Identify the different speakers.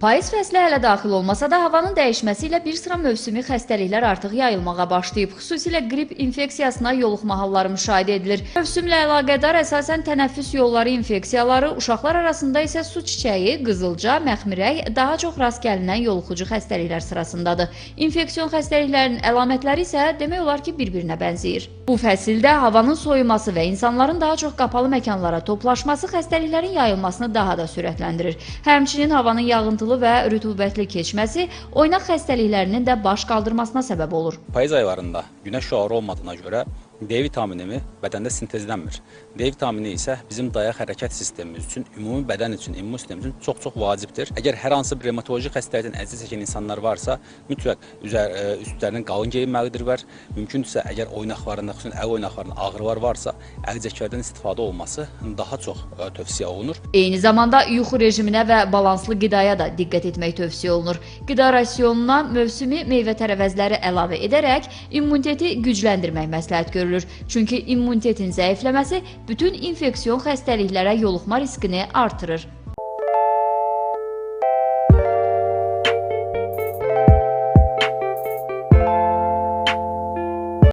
Speaker 1: Payız fəsli hələ daxil olmasa da havanın dəyişməsi ilə bir sıra mövsümi xəstəliklər artıq yayılmağa başlayıb. Xüsusilə qrip infeksiyasına yoluxma halları müşahidə edilir. Mövsümlə əlaqədar əsasən tənəffüs yolları infeksiyaları, uşaqlar arasında isə su çiçəyi, qızılca, məxmirək daha çox rast gəlinən yoluxucu xəstəliklər sırasındadır. İnfeksiyon xəstəliklərinin əlamətləri isə demək olar ki, bir-birinə bənzəyir. Bu fəsildə havanın soyuması və insanların daha çox qapalı məkanlara toplaşması xəstəliklərin yayılmasını daha da sürətləndirir. Həmçinin havanın yağıntılı və rütubətli keçməsi oynaq xəstəliklərinin də baş qaldırmasına səbəb olur.
Speaker 2: Payız aylarında günəş şüaları olmadığına görə D vitamini bədəndə sintezlənmir. D vitamini isə bizim dayaq hərəkət sistemimiz üçün, ümumi bədən üçün, immun sistemimiz üçün çox-çox vacibdir. Əgər hər hansı bir revmatoloji xəstəlikdən əziyyət çəkən insanlar varsa, mütləq üstlərinin qalın geyinməlidirlər. Mümkündürsə, əgər oynaqlarında, xüsusən əl oynaqlarında ağrılar varsa, əlcəklərdən istifadə olması daha çox tövsiyə olunur.
Speaker 1: Eyni zamanda yuxu rejiminə və balanslı qidaya da diqqət etmək tövsiyə olunur. Qida rasionuna mövsümi meyvə tərəvəzləri əlavə edərək immuniteti gücləndirmək məsləhət görülür. Çünki immunitetin zəifləməsi bütün infeksiyon xəstəliklərə yoluxma riskini artırır.